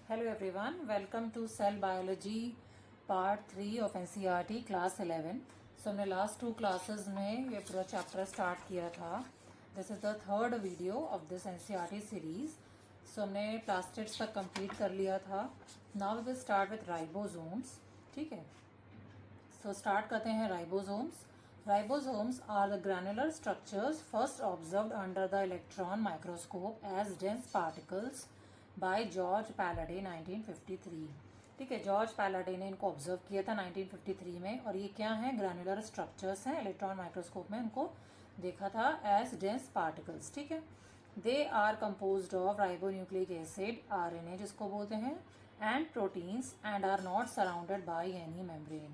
Hello everyone, welcome to Cell Biology Part 3 of NCERT Class 11. So हमने last 2 classes में ये पूरा chapter start किया था. This is the third video of this NCERT series. So हमने plastids तक complete कर लिया था. Now we will start with ribosomes. ठीक है, सो स्टार्ट करते हैं ribosomes. Ribosomes are the granular structures first observed under the electron microscope as dense particles by George पैलाडे 1953. ठीक है, जॉर्ज पैलाडे ने इनको ऑब्जर्व किया था 1953 में. और ये क्या है? ग्रैनुलर स्ट्रक्चर्स हैं. इलेक्ट्रॉन माइक्रोस्कोप में इनको देखा था एज डेंस पार्टिकल्स. ठीक है, they are composed of ribonucleic acid RNA जिसको बोलते हैं and proteins and are not surrounded by any membrane.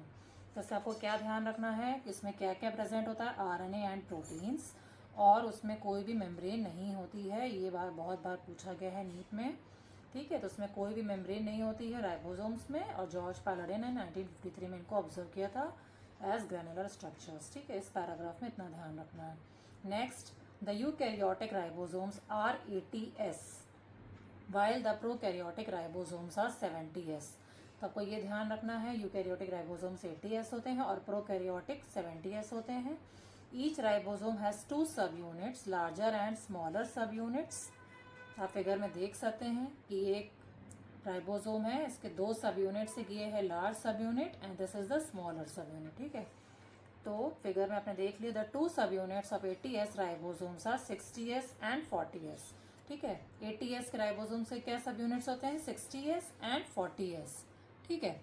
जैसे आपको क्या ध्यान रखना है कि इसमें क्या क्या प्रेजेंट होता है? RNA एंड प्रोटीन्स, और उसमें कोई भी मेम्ब्रेन नहीं होती है. ये बात बहुत बार पूछा गया है नीट में. ठीक है, तो उसमें कोई भी मेम्ब्रेन नहीं होती है राइबोसोम्स में. और जॉर्ज पैलाडे ने 1953 में इनको ऑब्जर्व किया था एज ग्रैनुलर स्ट्रक्चर्स. ठीक है, इस पैराग्राफ में इतना ध्यान रखना है. Next, the eukaryotic ribosomes are 80S while the prokaryotic ribosomes are 70S. तो आपको ये ध्यान रखना है, यूकैरियोटिक राइबोसोम्स 80S होते हैं और प्रोकैरियोटिक 70S होते हैं. ईच राइबोसोम हैज़ 2 सब यूनिट्स, लार्जर एंड स्मॉलर सब यूनिट्स. आप फिगर में देख सकते हैं कि एक राइबोसोम है, इसके 2 सब यूनिट्स, ये है लार्ज सब unit and this is the smaller सब यूनिट. ठीक है, तो फिगर में आपने देख लिया, the 2 subunits of 80S ribosomes are 60S and 40S. ठीक है, 80S के राइबोसोम से क्या सब यूनिट्स होते हैं? 60S and 40S. ठीक है,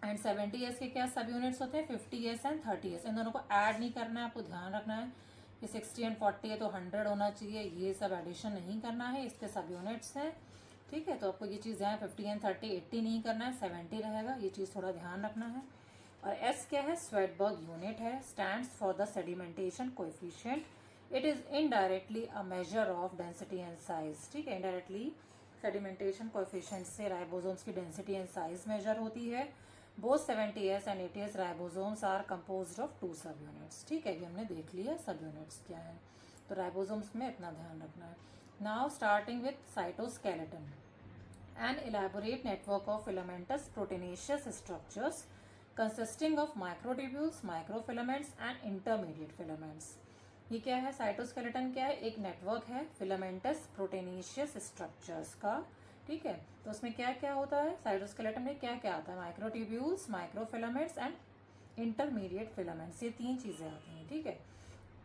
एंड 70S के क्या सब यूनिट्स होते हैं? 50S and 30S. इन दोनों को ऐड नहीं करना है, आपको ध्यान रखना है कि 60 एंड 40 है तो 100 होना चाहिए. ये सब एडिशन नहीं करना है, इसके सब यूनिट्स हैं. ठीक है, तो आपको ये चीज़ ध्यान, 50 एंड 30 80 नहीं करना है, 70 रहेगा. ये चीज़ थोड़ा ध्यान रखना है. और S क्या है? स्वेडबर्ग यूनिट है. Stands for the sedimentation coefficient. It is indirectly a measure of density and size. ठीक है, इनडायरेक्टली सेडिमेंटेशन कोएफिशिएंट से राइबोसोम्स की डेंसिटी एंड साइज मेजर होती है. Both 70S and 80S ribosomes are composed of 2 सब units. ठीक है, ये हमने देख लिया सब यूनिट्स क्या है. तो राइबोसोम्स में इतना ध्यान रखना है. Now starting with cytoskeleton, an elaborate network of filamentous proteinaceous structures consisting of microtubules, microfilaments and intermediate filaments. ये क्या है? साइटोस्केलेटन क्या है? एक नेटवर्क है फिलामेंटस प्रोटीनेशियस स्ट्रक्चर्स का. ठीक है, तो उसमें क्या क्या होता है? साइटोस्केलेटन में क्या क्या आता है? Microtubules, microfilaments and intermediate filaments. ये 3 चीज़ें आती हैं. ठीक है,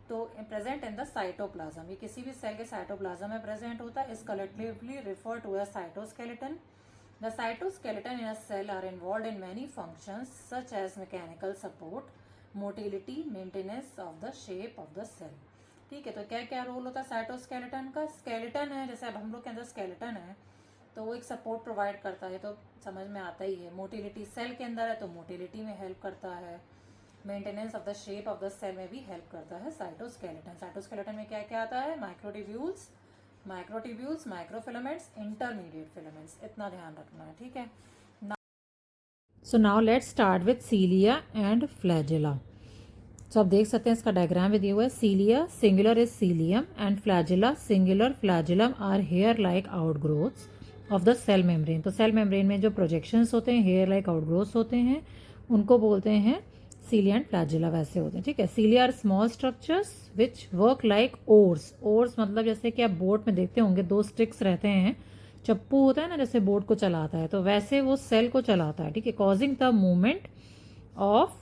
तो प्रेजेंट इन द साइटोप्लाज्म, ये किसी भी सेल के साइटोप्लाज्म में प्रेजेंट होता है. Is collectively refer to as cytoskeleton. The cytoskeleton in a cell are involve in many functions such as mechanical support, motility, maintenance of the shape of the cell. ठीक है, तो क्या क्या role होता है साइटोस्केलेटन का? स्केलेटन है, जैसे अब हम लोग के अंदर स्केलेटन है तो वो एक सपोर्ट प्रोवाइड करता है, तो समझ में आता ही है. मोटिलिटी, सेल के अंदर है तो मोटिलिटी में हेल्प करता है. Maintenance of the shape of the cell में भी हेल्प करता है साइटोस्केलेटन. साइटोस्केलेटन में क्या क्या आता है? Microtubules, microfilaments, intermediate filaments. इतना ध्यान रखना है. ठीक है, so now let's start with cilia and flagella. तो आप देख सकते हैं इसका डायग्राम भी दिया हुआ है. Cilia singular is cilium and flagella singular flagellum are hair like outgrowths of the cell membrane. तो सेल मेम्ब्रेन में जो प्रोजेक्शंस होते हैं, हेयर लाइक आउटग्रोथ्स होते हैं, उनको बोलते हैं सीलिया एंड फ्लैजेला. वैसे होते हैं. ठीक है, cilia are small structures which work like oars. Oars मतलब जैसे कि आप बोट में देखते होंगे 2 स्टिक्स रहते हैं, चप्पू होता है ना जैसे बोट को चलाता है, तो वैसे वो सेल को चलाता है. ठीक है, causing the movement of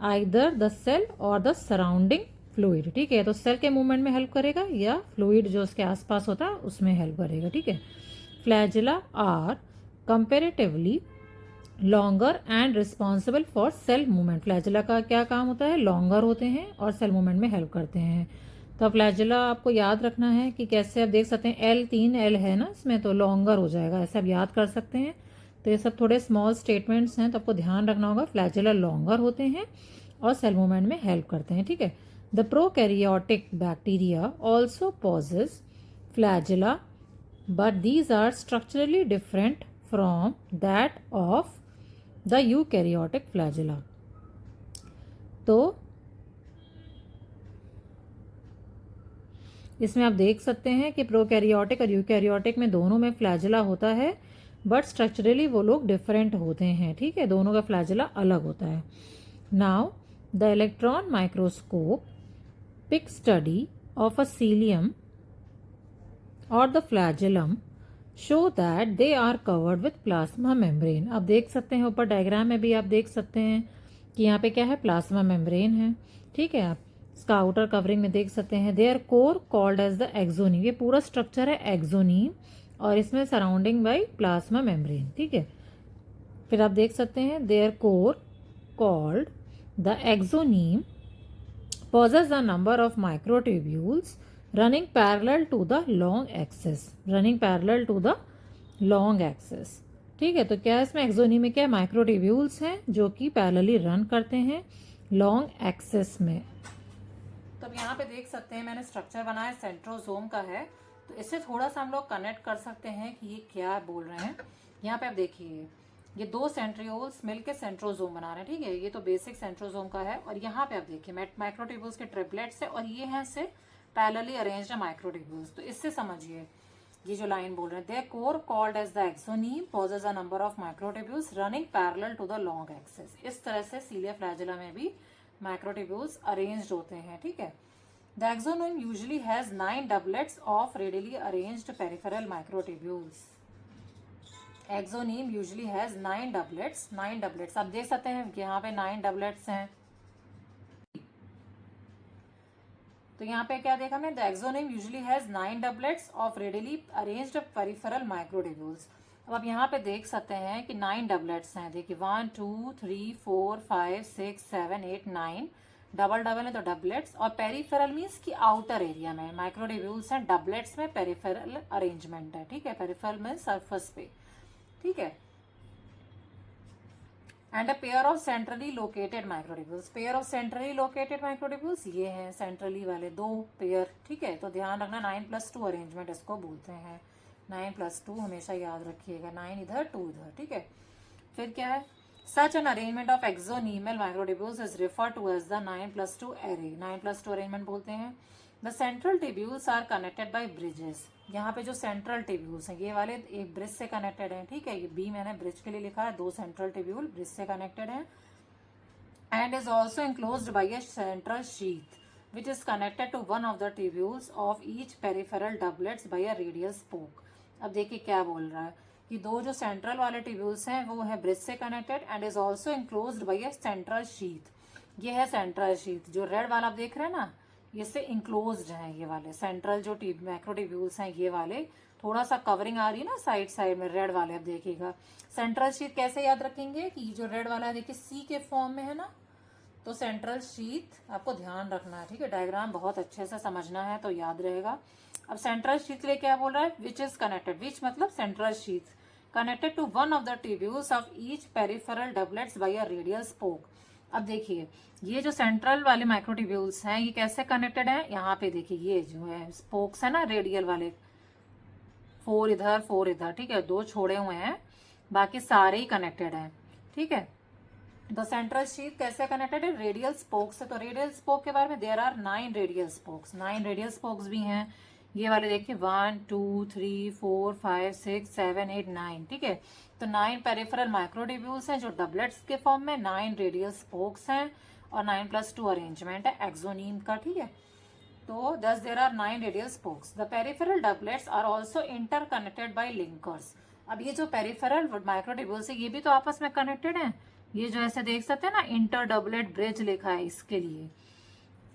either the cell or the surrounding fluid. ठीक है, तो सेल के मूवमेंट में हेल्प करेगा या फ्लूइड जो उसके आसपास होता है उसमें हेल्प करेगा. ठीक है, flagella are comparatively longer and responsible for cell movement. Flagella का क्या काम होता है? लॉन्गर होते हैं और सेल मूवमेंट में हेल्प करते हैं. तो फ्लैजेला आपको याद रखना है कि कैसे आप देख सकते हैं, L है ना इसमें, तो लॉन्गर हो जाएगा, ऐसे आप याद कर सकते हैं. तो ये सब थोड़े स्मॉल स्टेटमेंट्स हैं, तो आपको ध्यान रखना होगा. फ्लैजेला लॉन्गर होते हैं और सेल मूवमेंट में हेल्प करते हैं. ठीक है, the prokaryotic bacteria also possess flagella but these are structurally different from that of the eukaryotic flagella. तो इसमें आप देख सकते हैं कि प्रोकैरियोटिक और यूकैरियोटिक में दोनों में फ्लैजेला होता है, बट स्ट्रक्चरली वो लोग डिफरेंट होते हैं, ठीक है, दोनों का फ्लैजिला अलग होता है। Now the electron microscope pic study of a cilium or the flagellum show that they are covered with plasma membrane. अब देख सकते हैं ऊपर डायग्राम में भी आप देख सकते हैं कि यहाँ पे क्या है, प्लाज्मा मेम्ब्रेन है, ठीक है। आप इसका आउटर कवरिंग में देख सकते हैं, they are core called as the axoneme, ये पूरा स्ट्रक्चर है एक्सोनीम और इसमें सराउंडिंग बाई प्लाज्मा मेम्ब्रेन, ठीक है। फिर आप देख सकते हैं they are core called the axoneme possess a number of microtubules running parallel to the long axis, running parallel to the long axis, ठीक है। तो क्या इसमें एक्सोनी में क्या माइक्रोट्यूब्यूल्स हैं जो कि पैरेलली रन करते हैं लॉन्ग एक्सिस में। तो अब यहाँ पे देख सकते हैं मैंने स्ट्रक्चर बनाया सेंट्रोसोम का है, तो इससे थोड़ा सा हम लोग कनेक्ट कर सकते हैं कि ये क्या बोल रहे हैं। यहाँ पे आप देखिए ये दो सेंट्रियोल्स मिलके सेंट्रोसोम बना रहे हैं, ठीक है, ये तो बेसिक सेंट्रोसोम का है। और यहाँ पे आप देखिए माइक्रोट्यूब्यूल्स के ट्रिपलेट्स है और ये हैं से पैरेलली अरेंज्ड माइक्रोट्यूब्यूल्स। तो इससे समझिए ये जो लाइन बोल रहे हैं, their core called as the axoneme possesses a number of microtubules running parallel to the long axis. इस तरह से सीलिया फ्लैजिला में भी माइक्रोट्यूब्यूल्स अरेंज्ड होते हैं, ठीक है। The axoneme usually has 9 doublets of radially arranged peripheral microtubules. Axoneme usually has 9 doublets, 9 doublets आप देख सकते हैं कि यहाँ पे 9 डबलेट्स हैं। तो यहाँ पे क्या देखा हमने, the axoneme usually has 9 doublets of radially arranged peripheral microtubules. अब आप यहाँ पे देख सकते हैं कि 9 डबलेट्स हैं, देखिए 1 2 3 4 5 6 7 8 9 डबल डबल है तो डबलेट्स। और पेरिफेरल मीन्स की आउटर एरिया में माइक्रोट्यूब्यूल्स हैं, डबलेट्स में पेरिफेरल अरेंजमेंट है, ठीक है, पेरिफेरल में सरफेस पे, ठीक है। And a pair of centrally located microtubules, pair of centrally located microtubules ये हैं सेंट्रली वाले दो पेयर, ठीक है। तो ध्यान रखना 9+2 अरेंजमेंट इसको बोलते हैं, 9+2 हमेशा याद रखिएगा, 9 इधर 2 इधर, ठीक है। फिर क्या है, such an arrangement of axonemal microtubules is refer to as the 9+2 array, 9+2 arrangement बोलते हैं। The central tubules are connected by bridges, यहाँ पे जो सेंट्रल ट्यूब्यूल्स हैं ये वाले एक ब्रिज से कनेक्टेड हैं, ठीक है, ये बी मैंने ब्रिज के लिए लिखा है, दो सेंट्रल ट्यूब्यूल ब्रिज से कनेक्टेड हैं। And is also enclosed by a central sheath which is connected to one of the tubules of each peripheral doublets by a radial spoke. अब देखिए क्या बोल रहा है कि दो जो सेंट्रल वाले ट्यूब्यूल्स हैं वो है ब्रिज से connected and is also enclosed by a central sheath. ये है सेंट्रल शीथ, जो रेड वाला आप देख रहे हैं ना, इससे इंक्लोज्ड हैं ये वाले सेंट्रल जो माइक्रोट्यूब्यूल्स हैं, ये वाले थोड़ा सा कवरिंग आ रही है ना साइड साइड में रेड वाले। अब देखिएगा सेंट्रल शीथ कैसे याद रखेंगे कि जो रेड वाला है देखिए सी के फॉर्म में है ना, तो सेंट्रल शीथ आपको ध्यान रखना है, ठीक है, डायग्राम बहुत अच्छे से समझना है तो याद रहेगा। अब सेंट्रल शीथ लिए क्या बोल रहा है, विच इज कनेक्टेड, विच मतलब central sheath connected to one of the tubules of each peripheral doublets by a radial spoke. अब देखिए ये जो सेंट्रल वाले माइक्रोट्यूब्यूल्स हैं ये कैसे कनेक्टेड है, यहाँ पे देखिए ये जो है स्पोक्स है ना रेडियल वाले, 4 इधर 4 इधर, ठीक है, 2 छोड़े हुए हैं, बाकी सारे ही कनेक्टेड हैं, ठीक है। द सेंट्रल शीथ कैसे कनेक्टेड है, रेडियल स्पोक्स है। तो रेडियल स्पोक के बारे में there are 9 radial spokes, 9 radial spokes भी हैं, ये वाले देखिए 1 2 3 4 5 6 7 8 9, ठीक है। तो 9 पेरिफेरल माइक्रोट्यूब्यूल्स हैं जो डबलेट्स के फॉर्म में, 9 रेडियल स्पोक्स हैं और 9+2 अरेंजमेंट है एक्सोनीम का, ठीक है। तो thus there are 9 radial spokes. The peripheral doublets are also interconnected by linkers. अब ये जो पेरिफेरल माइक्रोट्यूब्यूल्स है ये भी तो आपस में कनेक्टेड हैं, ये जो ऐसे देख सकते हैं ना इंटर डबलेट ब्रिज लिखा है, इसके लिए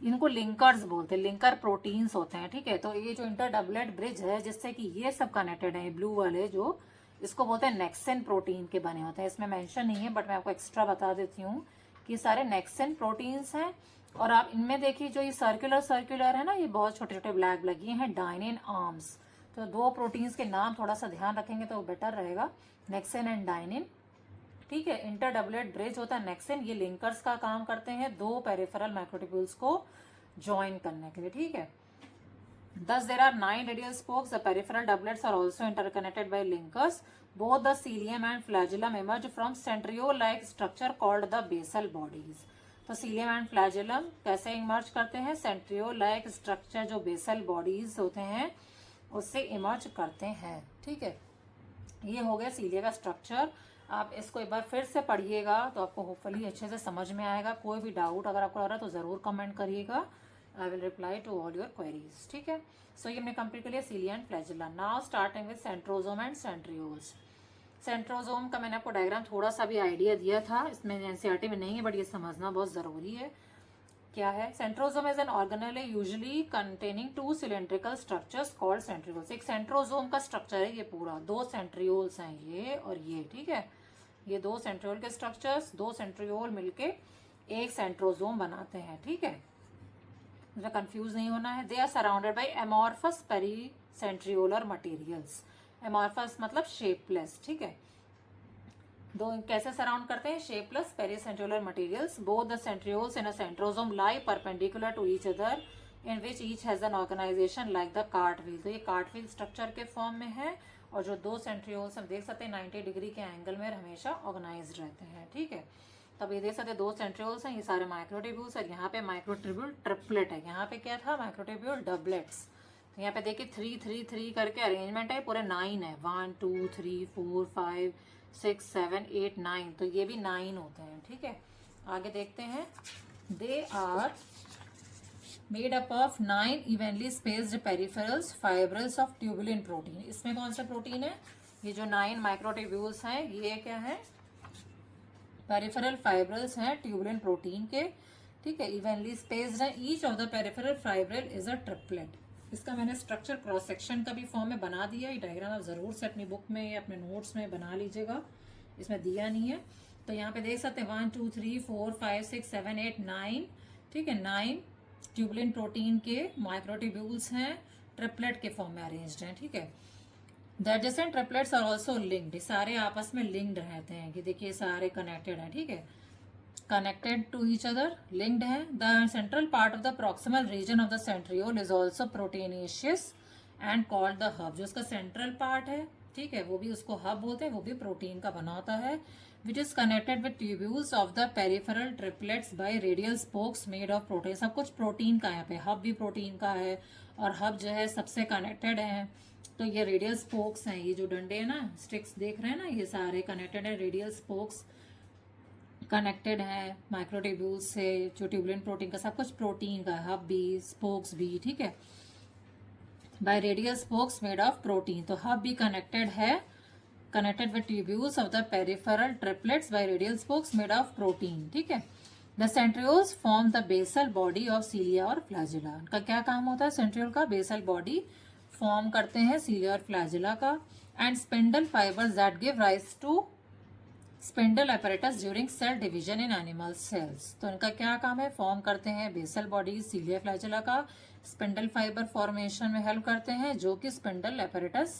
इनको लिंकर्स बोलते हैं, लिंकर प्रोटीन्स होते हैं, ठीक है। तो ये जो इंटर डबलेट ब्रिज है जिससे कि ये सब कनेक्टेड है, ब्लू वाले जो इसको बोलते हैं नेक्सिन प्रोटीन के बने होते हैं, इसमें मेंशन नहीं है बट मैं आपको एक्स्ट्रा बता देती हूँ कि सारे नेक्सिन प्रोटीन्स हैं। और आप इनमें देखिए जो ये सर्कुलर सर्कुलर है ना, ये बहुत छोटे छोटे ब्लैक ब्लैक ये हैं डाइनिन आर्म्स। तो दो प्रोटीन्स के नाम थोड़ा सा ध्यान रखेंगे तो बेटर रहेगा, नेक्सिन एंड डाइनिन, ठीक है। इंटर डबलेट ब्रिज होता है नेक्सिन, ये लिंकर्स का काम करते हैं दो पेरिफेरल माइक्रोट्यूब्यूल्स को ज्वाइन करने के लिए, ठीक है। Thus, there are 9 radial spokes. The peripheral doublets are also interconnected by linkers. Both the cilium and flagellum emerge from centriole-like structure called the basal bodies. तो सीलियम एंड फ्लैजेलम कैसे emerge करते हैं, centriole like structure जो basal bodies होते हैं उससे emerge करते हैं, ठीक है। ये हो गया सीलिया का स्ट्रक्चर। आप इसको एक बार फिर से पढ़िएगा तो आपको होपफुली अच्छे से समझ में आएगा। कोई भी डाउट अगर आपको आ रहा है तो ज़रूर कमेंट करिएगा, I will reply to all your queries. ठीक है, सो ये हमने कंप्लीट कर लिया cilia and flagella. Now starting with centrosome and centrioles. Centrosome का मैंने आपको डायग्राम थोड़ा सा भी आइडिया दिया था, इसमें एनसीईआरटी में नहीं है, बट ये समझना बहुत ज़रूरी है। क्या है centrosome? Is an organelle usually containing two cylindrical structures called centrioles. एक सेंट्रोजोम का स्ट्रक्चर है ये पूरा, दो सेंट्रियोल्स हैं ये और ये। ठीक है, ये दो सेंट्रियोल के स्ट्रक्चर्स, दो सेंट्रियोल मिलके एक सेंट्रोजोम बनाते हैं। ठीक है, मुझे कंफ्यूज नहीं होना है। They are surrounded by amorphous pericentriolar materials. Amorphous मतलब शेपलेस। ठीक है, दो कैसे सराउंड करते हैं? Shapeless pericentriolar materials. Both the centrioles in a centrosome lie perpendicular to each other in which each has an organisation like the cart wheel. तो ये cart wheel structure के फॉर्म में है और जो दो सेंट्रियोल्स हम देख सकते हैं 90 डिग्री के एंगल में हमेशा ऑर्गेनाइज्ड रहते हैं। ठीक है, तब ये देख सकते हैं दो सेंट्रियोल्स हैं, ये सारे माइक्रोट्यूब्यूल्स और यहाँ पे माइक्रोट्यूब्यूल ट्रिपलेट है। यहाँ पे क्या था? Microtubule doublets. तो यहाँ पे देखिए 3 3 3 करके अरेंजमेंट है, पूरे 9 है। 1 2 3 4 5 6 7 8 9, तो ये भी 9 होते हैं। ठीक है, आगे देखते हैं। They are made up of 9 evenly spaced peripherals fibrils of tubulin protein. इसमें कौन सा प्रोटीन है? ये जो 9 माइक्रोट्यूब्यूल्स हैं ये क्या है? पेरिफेरल फाइब्रल्स हैं ट्यूबुलिन प्रोटीन के। ठीक है, इवेनली स्पेस्ड है। Each of the peripheral fibril is a triplet. इसका मैंने स्ट्रक्चर क्रॉस सेक्शन का भी फॉर्म में बना दिया। ये डायग्राम आप ज़रूर से अपनी बुक में या अपने नोट्स में बना लीजिएगा, इसमें दिया नहीं है। तो यहाँ पे देख सकते हैं 1 2 3 4 5 6 7 8 9। ठीक है, 9 ट्यूबुलिन प्रोटीन के माइक्रोट्यूब्यूल्स हैं, ट्रिपलेट के फॉर्म में अरेंज्ड हैं। ठीक है, the adjacent triplets are also linked. सारे आपस में लिंक्ड रहते हैं कि देखिए सारे कनेक्टेड हैं। ठीक है, connected to each other, linked है। The central part of the proximal region of the centriole is also proteinaceous and called the hub। जो उसका central part है, ठीक है, वो भी उसको hub बोलते हैं, वो भी प्रोटीन का बना होता है। which is connected with tubules of the peripheral triplets by radial spokes made of protein। सब कुछ प्रोटीन का है, यहाँ पे hub भी प्रोटीन का है और hub जो है सबसे कनेक्टेड है। तो ये रेडियल स्पोक्स हैं, ये जो डंडे हैं ना, स्टिक्स देख रहे हैं ना, ये सारे कनेक्टेड है। रेडियल स्पोक्स कनेक्टेड है माइक्रोट्यूब्यूल से। जो ट्यूबुलिन प्रोटीन का सब कुछ प्रोटीन का, हब भी स्पोक्स भी। ठीक है, by radial spokes made of protein. तो हब भी कनेक्टेड है, connected with tubules of the peripheral triplets by radial spokes made of protein. ठीक है, the centrioles form the basal body of cilia और फ्लैजिला। उनका क्या काम होता है? सेंट्रियोल का बेसल बॉडी फॉर्म करते हैं सीलिया और फ्लैजिला का। And spindle fibres that give rise to spindle apparatus during cell division in animal cells. तो इनका क्या काम है? फॉर्म करते हैं बेसल बॉडी सीलिया फ्लैजिला का, स्पिंडल फाइबर फॉर्मेशन में हेल्प करते हैं, जो कि स्पिंडल apparatus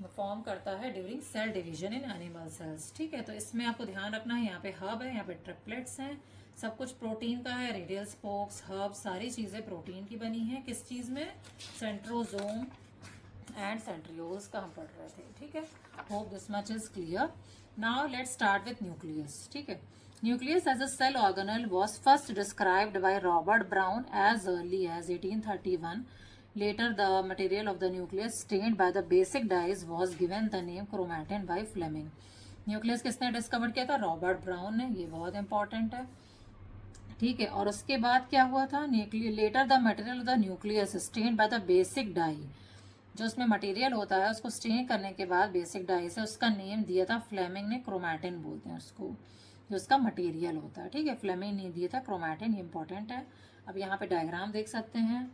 फॉर्म करता है during cell division in animal cells. ठीक है, तो इसमें आपको ध्यान रखना है, यहाँ पे हब है, यहाँ पे ट्रिपलेट्स हैं, सब कुछ प्रोटीन का है। रेडियल स्पोक्स, हब, सारी चीज़ें प्रोटीन की बनी हैं। किस चीज़ में? सेंट्रोजोम एंड सेंट्रियोल्स का हम पढ़ रहे थे। ठीक है, hope this much is clear. Now let's start with nucleus. ठीक है, nucleus as a cell organelle was first described by Robert Brown as early as 1831। Later the material of the nucleus stained by the basic dyes was given the name chromatin by Flemming. Nucleus किसने discover किया था? Robert brown ने। ये बहुत important है। ठीक है, और उसके बाद क्या हुआ था? Later the material of the nucleus stained by the basic dye. जो उसमें मटेरियल होता है उसको स्टेन करने के बाद बेसिक डाई से उसका नेम दिया था फ्लेमिंग ने, क्रोमैटिन बोलते हैं उसको, जो उसका मटेरियल होता है। ठीक है, फ्लेमिंग ने दिया था क्रोमैटिन, ये इंपॉर्टेंट है। अब यहाँ पे डायग्राम देख सकते हैं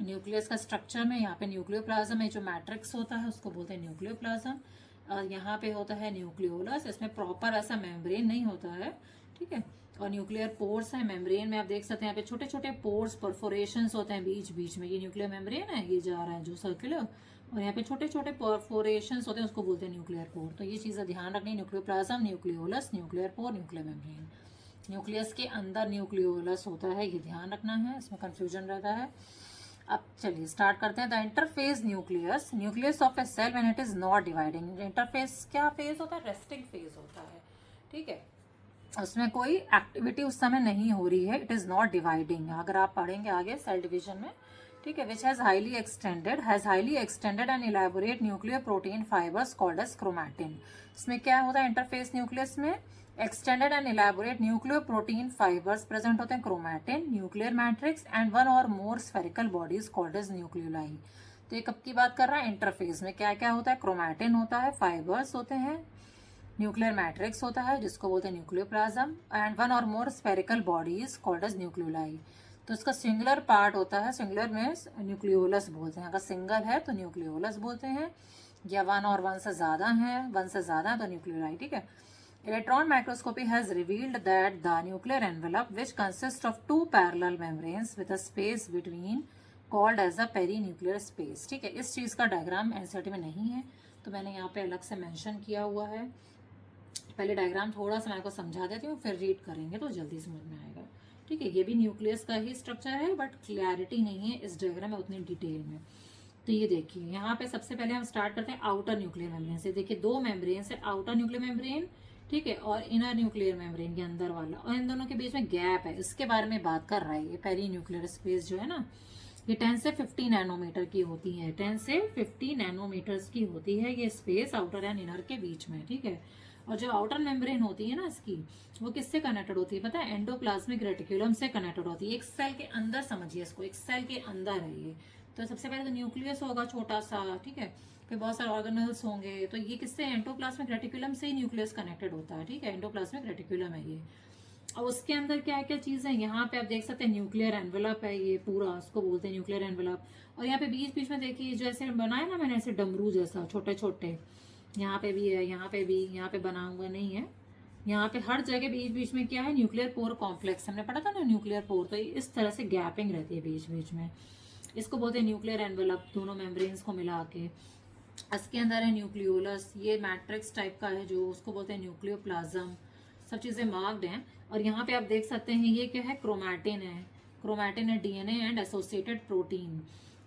न्यूक्लियस का स्ट्रक्चर में। यहाँ पे न्यूक्लियोप्लाज्म में जो मैट्रिक्स होता है उसको बोलते हैं न्यूक्लियोप्लाज्म। यहाँ पे होता है न्यूक्लियोलस, इसमें प्रॉपर ऐसा मेम्ब्रेन नहीं होता है। ठीक है, और न्यूक्लियर पोर्स है। मेम्ब्रेन में आप देख सकते हैं यहाँ पे छोटे छोटे पोर्स, परफोरेशंस होते हैं बीच बीच में। ये न्यूक्लियर मेम्ब्रेन है, ये जा रहा है जो सर्कुलर, और यहाँ पे छोटे छोटे परफोरेशंस होते हैं, उसको बोलते हैं न्यूक्लियर पोर। तो ये चीज़ें ध्यान रखनी, nucleoplasm, nucleolus, nuclear pore, nuclear membrane. Nucleus के अंदर न्यूक्लियोलस होता है, ये ध्यान रखना है, इसमें कन्फ्यूजन रहता है। अब चलिए स्टार्ट करते हैं। The interphase nucleus, nucleus of a cell when it is not dividing. Interphase क्या फेज होता है? रेस्टिंग फेज होता है। ठीक है, उसमें कोई एक्टिविटी उस समय नहीं हो रही है, इट इज़ नॉट डिवाइडिंग। अगर आप पढ़ेंगे आगे सेल डिवीजन में ठीक है, which has highly extended and elaborate nuclear protein fibres called as chromatin. इसमें क्या होता है इंटरफेस न्यूक्लियस में? Extended and elaborate nuclear protein fibres present होते हैं, chromatin, nuclear matrix and one or more spherical bodies called as nucleoli. तो ये कब की बात कर रहा है? इंटरफेस में क्या क्या होता है? क्रोमैटिन होता है, फाइबर्स होते हैं, न्यूक्लियर मैट्रिक्स होता है जिसको बोलते हैं nucleoplasm, and one or more spherical bodies called as nucleoli. तो इसका सिंगुलर पार्ट होता है, सिंगुलर में न्यूक्लियोलस बोलते हैं, अगर सिंगल है तो न्यूक्लियोलस बोलते हैं, या वन और वन से ज्यादा है तो न्यूक्लियोलाई। ठीक है, electron microscopy has revealed that the nuclear envelope which consist of two parallel membranes with a space between called as a perinuclear space. ठीक है, इस चीज का डायग्राम एनसीईआरटी में नहीं है तो मैंने यहाँ पे अलग से मेंशन किया हुआ है। पहले डायग्राम थोड़ा सा मैं आपको समझा देती हूँ, फिर रीड करेंगे तो जल्दी समझ में आएगा। ठीक है, ये भी न्यूक्लियस का ही स्ट्रक्चर है बट क्लैरिटी नहीं है इस डायग्राम में उतनी डिटेल में। तो ये देखिए यहाँ पे सबसे पहले हम स्टार्ट करते हैं आउटर न्यूक्लियर मेम्ब्रेन से। देखिए दो मेम्ब्रेन है, आउटर न्यूक्लियर मेम्ब्रेन, ठीक है, और इनर न्यूक्लियर मेम्ब्रेन के अंदर वाला, और इन दोनों के बीच में गैप है, इसके बारे में बात कर रहा है। ये पेरी न्यूक्लियर स्पेस जो है ना, ये 10 से 50 नैनोमीटर की होती है, 10 से 50 नैनोमीटर्स की होती है ये स्पेस आउटर एंड इनर के बीच में। ठीक है, और जो आउटर मेम्ब्रेन होती है ना इसकी, वो किससे कनेक्टेड होती है पता है? एंडोप्लाज्मिक रेटिकुलम से कनेक्टेड होती है। एक सेल के अंदर समझिए इसको, एक सेल के अंदर है ये। तो सबसे पहले तो न्यूक्लियस होगा छोटा सा, ठीक है, फिर बहुत सारे ऑर्गेनल्स होंगे, तो ये किससे? एंडोप्लाज्मिक रेटिकुलम से ही न्यूक्लियस कनेक्टेड होता है। ठीक है, एंडोप्लाज्मिक रेटिकुलम है ये। और उसके अंदर क्या क्या चीज है यहाँ पे आप देख सकते हैं, न्यूक्लियर एनवेलप है ये पूरा, उसको बोलते हैं न्यूक्लियर एनवेलप। और यहाँ पे बीच बीच में देखिए जो ऐसे बनाए ना मैंने, ऐसे डमरू जैसा छोटे छोटे, यहाँ पे भी है, यहाँ पे भी, यहाँ पे बना हुआ नहीं है, यहाँ पे हर जगह बीच बीच में क्या है? न्यूक्लियर पोर कॉम्प्लेक्स, हमने पढ़ा था ना न्यूक्लियर पोर, तो इस तरह से गैपिंग रहती है बीच बीच में, इसको बोलते हैं न्यूक्लियर एनवेलप, दोनों मेम्ब्रेन्स को मिला के। इसके अंदर है न्यूक्लियोलस, ये मैट्रिक्स टाइप का है जो, उसको बोलते हैं न्यूक्लियोप्लाज्म। सब चीजें मार्क्ड हैं। और यहाँ पे आप देख सकते हैं ये क्या है? क्रोमैटिन है, क्रोमैटिन है DNA and associated protein.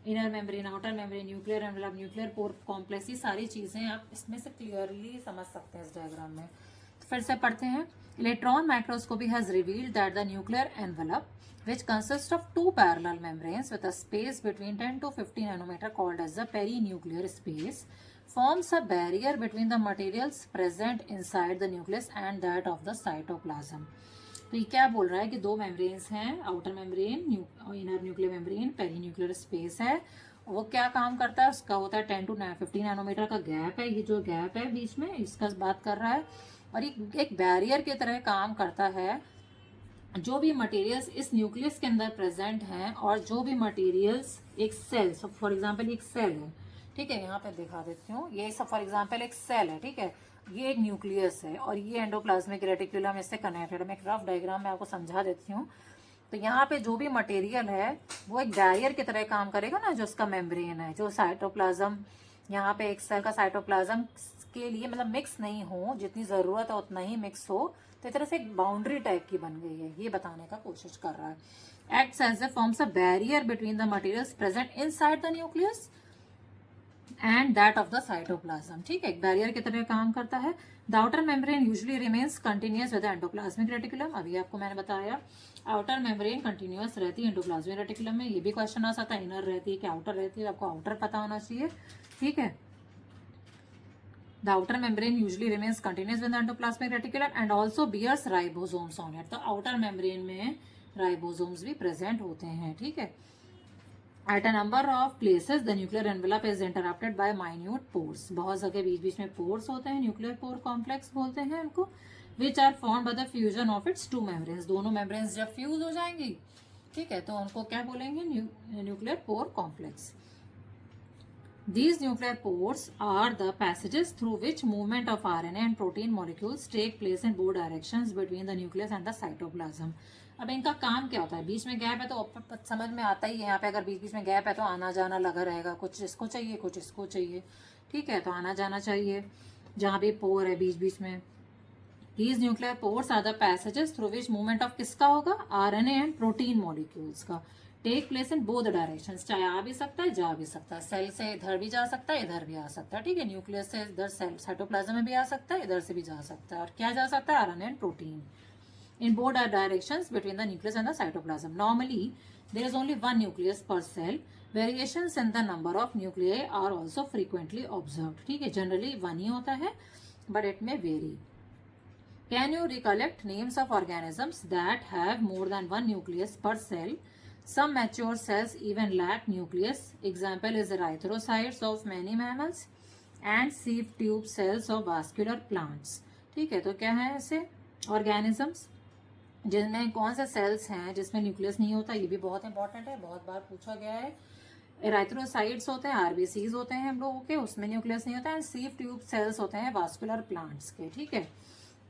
Inner membrane, outer membrane, nuclear envelope, nuclear pore complex, ये सारी चीजें आप इसमें से क्लियरली समझ सकते हैं इस डायग्राम में। तो फिर से पढ़ते हैं। Electron microscopy has revealed that the nuclear envelope which consists of two parallel membranes with a space between 10 to 50 nanometer called as the perinuclear space forms a barrier between the materials present inside the nucleus and that of the cytoplasm। तो ये क्या बोल रहा है कि दो membranes हैं, outer membrane, inner nuclear membrane, perinuclear space है। वो क्या काम करता है? उसका होता है 10 to 50 नैनोमीटर का गैप है, ये जो गैप है बीच में इसका बात कर रहा है। और एक बैरियर की तरह काम करता है। जो भी मटेरियल्स इस न्यूक्लियस के अंदर प्रेजेंट हैं और जो भी मटेरियल्स एक सेल, फॉर एग्जांपल एक सेल है, ठीक है, यहाँ पे दिखा देती हूँ, ये सब फॉर एग्जांपल एक सेल है, ठीक है, ये एक न्यूक्लियस है और ये एंडोप्लाज्मिक रेटिकुलम इससे कनेक्टेड है। मैं एक रफ डायग्राम में आपको समझा देती हूँ। तो यहाँ पे जो भी मटेरियल है वो एक बैरियर की तरह काम करेगा ना, जो उसका मेम्ब्रेन है, जो साइटोप्लाज्म, यहाँ पे एक सेल का साइटोप्लाज्म के लिए मतलब मिक्स नहीं हो, जितनी जरूरत है उतना ही मिक्स हो, तो इस तरह से एक बाउंड्री टाइप की बन गई है, ये बताने का कोशिश कर रहा है। Acts as a forms a barrier between the materials present inside the nucleus and that of the cytoplasm. ठीक है, एक बैरियर की तरह काम करता है। The outer membrane usually remains continuous with endoplasmic reticulum. अभी आपको मैंने बताया आउटर मेम्ब्रेन कंटिन्यूअस रहती है एंडोप्लाज्मिक रेटिकुलम में। ये भी क्वेश्चन आ सकता है, इनर रहती है कि आउटर रहती है, आपको आउटर पता होना चाहिए। ठीक है, the outer membrane usually remains continuous with the endoplasmic reticulum and also bears ribosomes on it। तो outer membrane में ribosomes भी present होते हैं। ठीक है, at a number of places the nuclear envelope is interrupted by minute pores। बहुत जगह बीच बीच में pores होते हैं, nuclear pore complex बोलते हैं उनको, which are formed by the fusion of its two membranes। दोनों membranes जब fuse हो जाएंगी, ठीक है, तो उनको क्या बोलेंगे? nuclear pore complex। These nuclear pores are the passages through which movement of RNA and protein molecules take place in both directions between the nucleus and the cytoplasm। अब इनका काम क्या होता है? बीच में गैप है तो समझ में आता ही है, यहाँ पे अगर बीच बीच में गैप है तो आना जाना लगा रहेगा, कुछ इसको चाहिए कुछ इसको चाहिए, ठीक है, तो आना जाना चाहिए जहाँ भी पोर है बीच बीच में। These nuclear pores are the passages through which movement of किसका होगा? RNA and protein molecules का take place in both directions. चाहे आ भी सकता है, जा भी सकता है, सेल से इधर भी जा सकता है, इधर भी आ सकता है। ठीक है, न्यूक्लियस से इधर सेल साइटोप्लाज्म में भी आ सकता है, इधर से भी जा सकता है। और क्या जा सकता है? RNA and protein in both directions between the nucleus and the cytoplasm. Normally there is only one nucleus per cell variations in the number of nuclei are also frequently observe, ठीक है, जनरली वन ही होता है but it may vary. Can you recollect names of organisms that have more than one nucleus per cell? Some mature cells even lack nucleus. Example is erythrocytes of many mammals and sieve tube cells of vascular plants. ठीक है, तो क्या है ऐसे organisms जिनमें कौन से sales हैं जिसमें न्यूक्लियस नहीं होता, ये भी बहुत इंपॉर्टेंट है, बहुत बार पूछा गया है. एराइथ्रोसाइट्स होते हैं, आरबीसीज होते हैं हम लोगों के, उसमें न्यूक्लियस नहीं होता है. सीव ट्यूब सेल्स होते हैं वास्कुलर प्लांट्स के, ठीक है,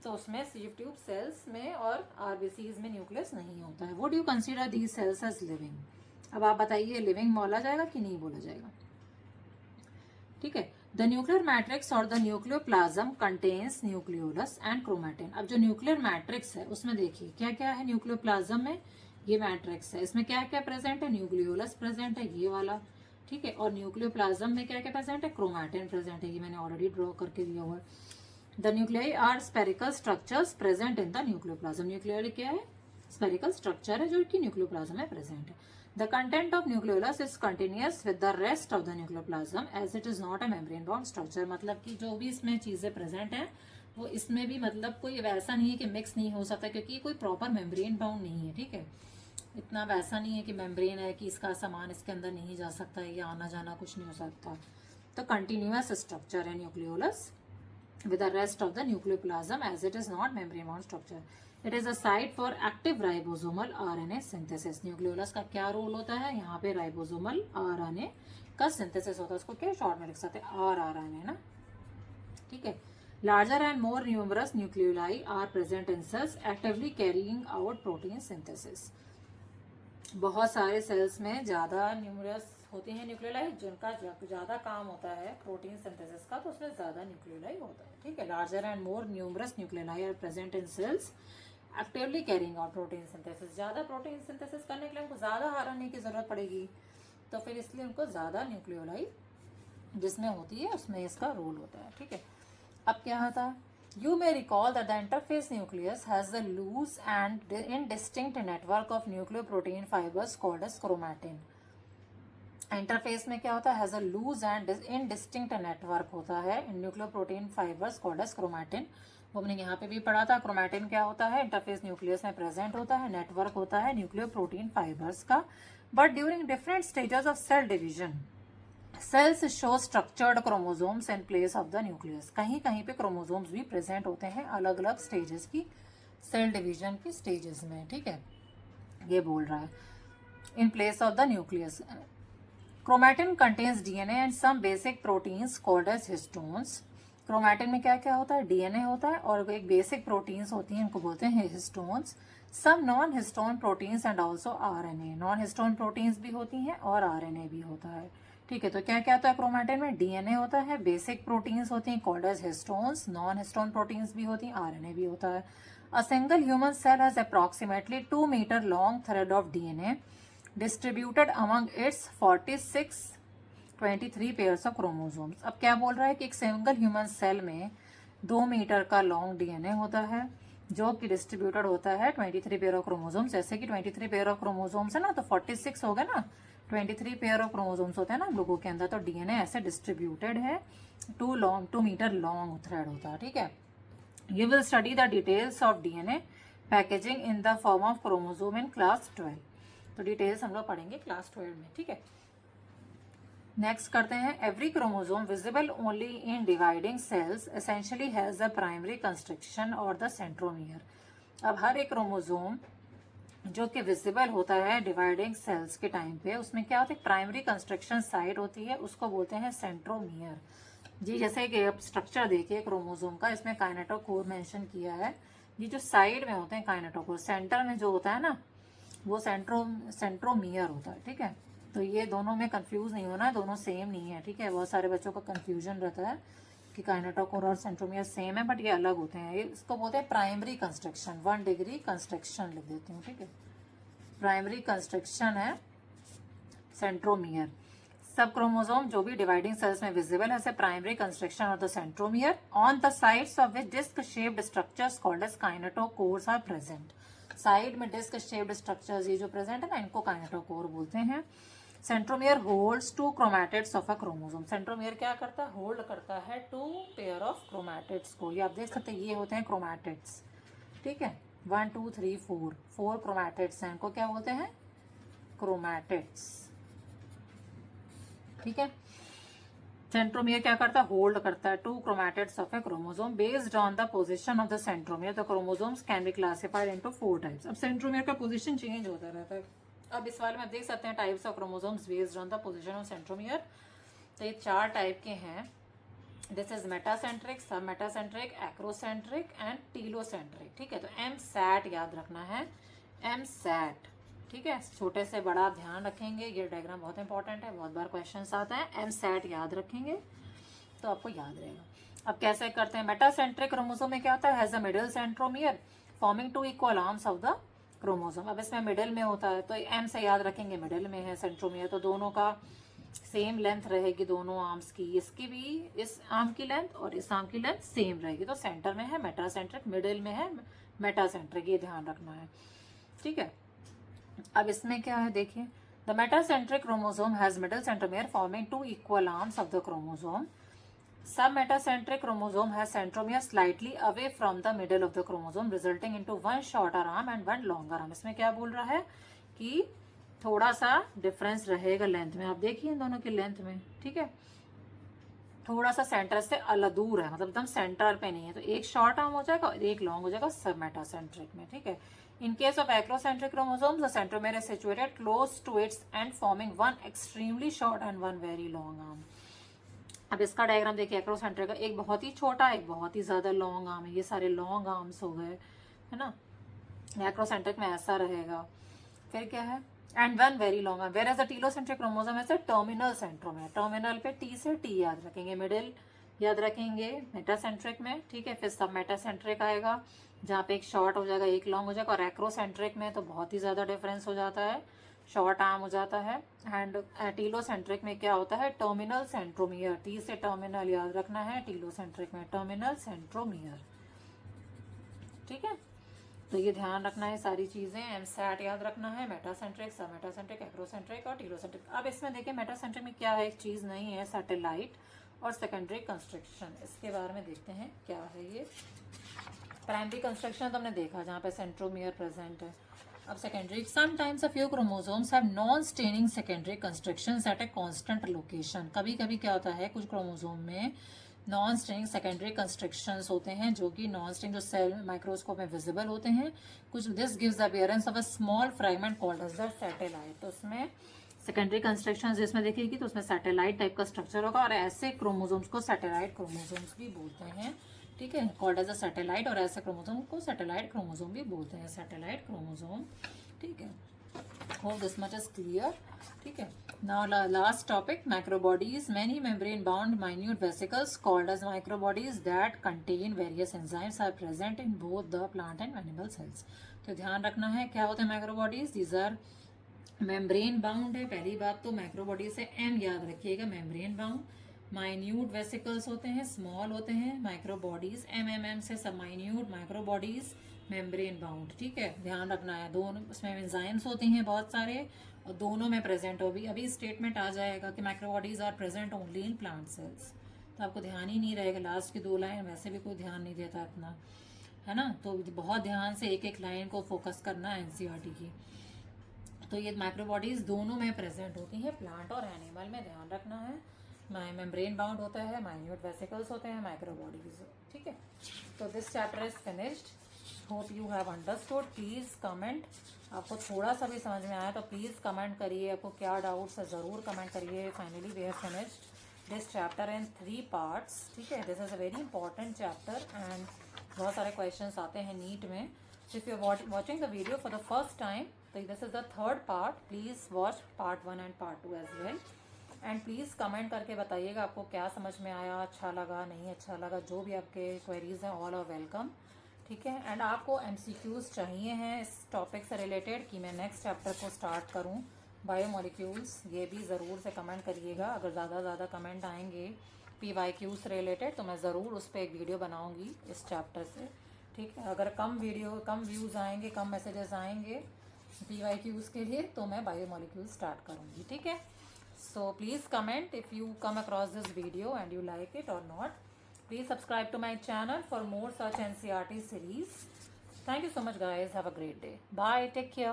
तो उसमें सीव ट्यूब सेल्स में और आरबीसीज में न्यूक्लियस नहीं होता है. What do you consider these cells as living? अब आप बताइए लिविंग बोला जाएगा कि नहीं बोला जाएगा, ठीक है. द न्यूक्लियर मैट्रिक्स और the nucleoplasm contains nucleolus and chromatin. अब जो न्यूक्लियर मैट्रिक्स है उसमें देखिए क्या क्या है. न्यूक्लियोप्लाज्म में ये मैट्रिक्स है, इसमें क्या क्या प्रेजेंट है? न्यूक्लियोलस प्रेजेंट है, ये वाला, ठीक है. और न्यूक्लियोप्लाज्म में क्या क्या प्रेजेंट है? क्रोमैटिन प्रेजेंट है, ये मैंने ऑलरेडी ड्रॉ करके दिया हुआ है. The nuclei are spherical structures present in the nucleoplasm. Nuclei क्या है? Spherical structure है जो कि nucleoplasm में present है. The content of nucleolus is continuous with the rest of the nucleoplasm as it is not a membrane bound structure. मतलब कि जो भी इसमें चीजें present हैं वो इसमें भी मतलब कोई वैसा नहीं है कि mix नहीं हो सकता, क्योंकि कोई proper membrane bound नहीं है, ठीक है. इतना वैसा नहीं है कि membrane है कि इसका सामान इसके अंदर नहीं जा सकता है या आना जाना कुछ नहीं हो सकता. तो continuous structure है nucleolus with the rest of the nucleoplasm as it is not membrane bound structure. It is a site for active ribosomal RNA synthesis. Nucleolus का क्या रोल होता है? यहाँ पे राइबोसोमल RNA का सिंथेसिस होता है. उसको क्या शॉर्ट में लिख सकते हैं? RNA ना, ठीक है. Larger and more numerous nucleoli are present in cells actively carrying out protein synthesis. बहुत सारे सेल्स में ज़्यादा न्यूमरस होते हैं न्यूक्लियोलाई जिनका ज़्यादा काम होता है प्रोटीन सिंथेसिस का, तो उसमें ज़्यादा न्यूक्लियोलाई होता है, ठीक है. Larger and more numerous nucleoli are present in cells actively carrying out protein synthesis. ज़्यादा प्रोटीन सिंथेसिस करने के लिए उनको ज़्यादा आरएनए की ज़रूरत पड़ेगी, तो फिर इसलिए उनको ज़्यादा न्यूक्लियोलाई जिसमें होती है उसमें इसका रोल होता है, ठीक है. अब क्या होता है? You may recall that the interface nucleus has a loose and indistinct network of nucleoprotein fibers called as chromatin. Interphase में क्या होता है? Has a loose and indistinct network होता है nucleoprotein fibres called as chromatin. वो हमने यहाँ पे भी पढ़ा था. क्रोमैटिन क्या होता है? इंटरफेस न्यूक्लियस में प्रेजेंट होता है, नेटवर्क होता है न्यूक्लियोप्रोटीन फाइबर्स का. But during different stages of cell division cells show structured chromosomes in place of the nucleus. कहीं कहीं पे क्रोमोसोम्स भी प्रेजेंट होते हैं अलग अलग स्टेजेस की, सेल डिवीजन की स्टेजेस में, ठीक है. ये बोल रहा है in place of the nucleus. Chromatin contains DNA and some basic proteins called as histones. Chromatin में क्या क्या होता है? डीएनए होता है और एक बेसिक प्रोटीन्स होती हैं, इनको बोलते हैं histones. Some non histone proteins and also RNA. Non histone proteins भी होती हैं और आरएनए भी होता है, ठीक है. तो क्या क्या होता है क्रोमैटिन में? डीएनए होता है, बेसिक प्रोटीन्स होती हैं called as histones, non histone proteins भी होती हैं, आरएनए भी होता है. A single human cell has approximately 2 metre long thread of DNA distributed among its 23 pairs of chromosomes. अब क्या बोल रहा है कि एक सिंगल ह्यूमन सेल में 2 मीटर का लॉन्ग डीएनए होता है जो कि डिस्ट्रीब्यूटेड होता है 23 पेयर ऑफ क्रोमोसोम्स. जैसे कि 23 पेयर ऑफ क्रोमोसोम्स है ना, तो 46 हो गए ना, 23 पेयर ऑफ क्रोमोसोम्स होते हैं ना लोगों के अंदर. तो डीएनए ऐसे डिस्ट्रीब्यूटेड है, 2 मीटर लॉन्ग थ्रेड होता है, ठीक है. You will study the details of DNA packaging in the form of chromosome in class 12. तो डिटेल्स हम लोग पढ़ेंगे क्लास 12 में, ठीक है. नेक्स्ट करते हैं. Every chromosome visible only in dividing cells essentially has the primary constriction और द सेंट्रोमियर. अब हर एक क्रोमोसोम जो कि विजिबल होता है डिवाइडिंग सेल्स के टाइम पे, उसमें क्या होता है? प्राइमरी कंस्ट्रक्शन साइट होती है, उसको बोलते हैं सेंट्रोमियर. जी जैसे कि आप स्ट्रक्चर देखिए क्रोमोसोम का, इसमें काइनेटोकोर मेंशन किया है. ये जो साइड में होते हैं काइनेटोकोर, सेंटर में जो होता है ना वो सेंट्रोमियर होता है, ठीक है. तो ये दोनों में कंफ्यूज नहीं होना है, दोनों सेम नहीं है, ठीक है. बहुत सारे बच्चों का कंफ्यूजन रहता है कि काइनेटोकोर और सेंट्रोमियर सेम है, बट ये अलग होते हैं. ये इसको बोलते हैं प्राइमरी कंस्ट्रक्शन, 1 डिग्री कंस्ट्रक्शन लिख देती हूँ, ठीक है. प्राइमरी कंस्ट्रक्शन है सेंट्रोमियर. सब क्रोमोसोम जो भी डिवाइडिंग सेल्स में विजिबल है, primary construction of the centromere on the sides of which disc shaped structures called as kinetochores are present. Side में डिस्क शेप्ड स्ट्रक्चर्स ये जो प्रेजेंट है ना, इनको काइनेटोकोर बोलते हैं. Centromere holds two chromatids of a chromosome. Centromere क्या करता है? होल्ड करता है टू पेयर ऑफ क्रोमैटिड्स को। ये आप देख सकते हैं, ये होते हैं क्रोमैटिड्स, ठीक है। 1 2 3 4 क्रोमैटिड्स हैं, इनको क्या बोलते हैं? क्रोमैटिड्स, ठीक है। सेंट्रोमियर क्या करता है? होल्ड करता है two chromatids of a chromosome. Based on the position of the centromere the chromosomes can be classified into 4 types. अब सेंट्रोमियर का पोजीशन चेंज होता रहता है। अब इस वाले में देख सकते हैं types of chromosomes based on the position of centromere. तो ये 4 टाइप के हैं। दिस इज मेटासेंट्रिक, सब मेटासेंट्रिक, एक्रोसेंट्रिक एंड टीलोसेंट्रिक, ठीक है। तो एम सैट याद रखना है, एम सैट, ठीक है। छोटे से बड़ा ध्यान रखेंगे, ये डायग्राम बहुत इंपॉर्टेंट है, बहुत बार क्वेश्चन आता है। एम सैट याद रखेंगे तो आपको याद रहेगा। अब कैसे करते हैं? मेटासेंट्रिक क्रोमोसोम में क्या होता है? Has a middle centromere forming 2 equal arms of the chromosome. अब इसमें मिडिल में होता है तो एम से याद रखेंगे, मिडिल में है सेंट्रोमियर, तो दोनों का सेम लेंथ रहेगी, दोनों आर्म्स की। इसकी भी, इस आर्म की लेंथ और इस आर्म की लेंथ सेम रहेगी। तो सेंटर में है मेटासेंट्रिक, मिडिल में है मेटासेंट्रिक, ये ध्यान रखना है, ठीक है। अब इसमें क्या है देखिए, the metacentric chromosome has middle centromere forming 2 equal arms of the chromosome. Submetacentric chromosome has centromere slightly away from the middle of the chromosome resulting into 1 shorter arm and 1 longer arm. इसमें क्या बोल रहा है कि थोड़ा सा difference रहेगा length में। आप देखिए इन दोनों की लेंथ में, ठीक है, थोड़ा सा सेंटर से अलग दूर है, मतलब एकदम सेंटर पे नहीं है। तो एक शॉर्ट आर्म हो जाएगा और एक लॉन्ग हो जाएगा सब मेटासेंट्रिक में, ठीक है। In case of acrocentric chromosomes the centromere is situated close to its end forming 1 extremely short and 1 very long arm. अब इसका डायग्राम देखिए, एक्रोसेंट्रिक का एक बहुत ही छोटा, एक बहुत ही ज्यादा लॉन्ग आर्म है। ये सारे लॉन्ग आर्म्स हो गए, है ना। एक्रोसेंट्रिक में ऐसा रहेगा। फिर क्या है? And 1 very long arm. Whereas the telocentric chromosome है टर्मिनल सेंट्रोमियर। टर्मिनल पे टी से टी याद रखेंगे, मिडिल याद रखेंगे मेटासेंट्रिक में, ठीक है। फिर सब मेटासेंट्रिक आएगा जहाँ पे एक शॉर्ट हो जाएगा, एक लॉन्ग हो जाएगा। और एक्रोसेंट्रिक में तो बहुत ही ज़्यादा डिफरेंस हो जाता है, शॉर्ट आर्म हो जाता है। एंड टीलोसेंट्रिक में क्या होता है? टर्मिनल सेंट्रोमियर, टी से टर्मिनल याद रखना है। टीलोसेंट्रिक में टर्मिनल सेंट्रोमियर, ठीक है। तो ये ध्यान रखना है सारी चीज़ें। एम सैट याद रखना है, मेटासेंट्रिक, सब मेटासेंट्रिक, एक्रोसेंट्रिक और टीलोसेंट्रिक। अब इसमें देखिए मेटासेंट्रिक में क्या है, एक चीज़ नहीं है, सैटेलाइट और सेकेंडरी कंस्ट्रक्शन। इसके बारे में देखते हैं क्या है ये। प्राइमरी कंस्ट्रक्शन तो हमने देखा जहाँ पे सेंट्रोमियर प्रेजेंट है। अब secondary, sometimes a few chromosomes have non staining secondary constructions at a constant location. कभी कभी क्या होता है, कुछ क्रोमोसोम में नॉन स्टेनिंग सेकेंडरी कंस्ट्रक्शंस होते हैं जो कि नॉन स्टेनिंग, जो सेल माइक्रोस्कोप में विजिबल होते हैं कुछ। This gives the appearance of a small fragment called as the satellite. तो उसमें सेकेंडरी कंस्ट्रक्शंस जिसमें देखिएगी तो उसमें सैटेलाइट टाइप का स्ट्रक्चर होगा, और ऐसे क्रोमोसोम्स को सैटेलाइट क्रोमोसोम्स भी बोलते हैं, ठीक है, कॉल्ड एज अ सैटेलाइट। और ऐसे क्रोमोसोम को सैटेलाइट क्रोमोसोम भी बोलते हैं, सैटेलाइट क्रोमोसोम, ठीक है। Hope this much is clear, ठीक है। Now last topic, microbodies. Many membrane bound minute vesicles called as microbodies that contain various enzymes are present in both the plant and animal cells. तो ध्यान रखना है क्या होते हैं microbodies. These are membrane bound है, पहली बात तो माइक्रोबॉडी से एम याद रखिएगा, मेम्ब्रेन बाउंड। माइन्यूट वेसिकल्स होते हैं, स्मॉल होते हैं, माइक्रोबॉडीज एम से सब माइन्यूट, माइक्रोबॉडीज मेम्ब्रेन बाउंड, ठीक है, ध्यान रखना है। दोनों उसमें एंजाइम्स होती हैं बहुत सारे, और दोनों में प्रेजेंट हो भी। अभी स्टेटमेंट आ जाएगा कि microbodies are present only in plant cells, तो आपको ध्यान ही नहीं रहेगा। लास्ट की 2 लाइन वैसे भी कोई ध्यान नहीं देता इतना, है ना। तो बहुत ध्यान से एक एक लाइन को फोकस करना है एनसीईआरटी की। तो ये माइक्रोबॉडीज दोनों में प्रेजेंट होती हैं, प्लांट और एनिमल में, ध्यान रखना है। मेम्ब्रेन बाउंड होता है, माइन्यूट वेसिकल्स होते हैं, माइक्रोबॉडीज, ठीक है। तो this chapter is finished. Hope you have understood. Please comment, आपको थोड़ा सा भी समझ में आया तो प्लीज़ कमेंट करिए, आपको क्या डाउट्स है ज़रूर कमेंट करिए। Finally we have finished this chapter in 3 parts, ठीक है। This is a very important chapter and बहुत सारे क्वेश्चंस आते हैं नीट में। If you are watching the video for the first time, तो this is the 3rd part. Please watch part 1 and part 2 as well. And please comment करके बताइएगा आपको क्या समझ में आया, अच्छा लगा, नहीं अच्छा लगा, जो भी आपके क्वेरीज हैं ऑल आर वेलकम, ठीक है। एंड आपको एमसीक्यूज चाहिए हैं इस टॉपिक से रिलेटेड कि मैं नेक्स्ट चैप्टर को स्टार्ट करूं, बायोमोलिक्यूल्स, ये भी ज़रूर से कमेंट करिएगा। अगर ज़्यादा कमेंट आएंगे PYQ से रिलेटेड तो मैं ज़रूर उस पर एक वीडियो बनाऊंगी इस चैप्टर से, ठीक है। अगर कम व्यूज़ आएंगे, कम मैसेजेस आएंगे PYQs के लिए तो मैं बायोमोलिक्यूल स्टार्ट करूँगी, ठीक है। So please comment if you come across this video and you like it और not. Please subscribe to my channel for more such NCERT series. Thank you so much guys. Have a great day. Bye. Take care.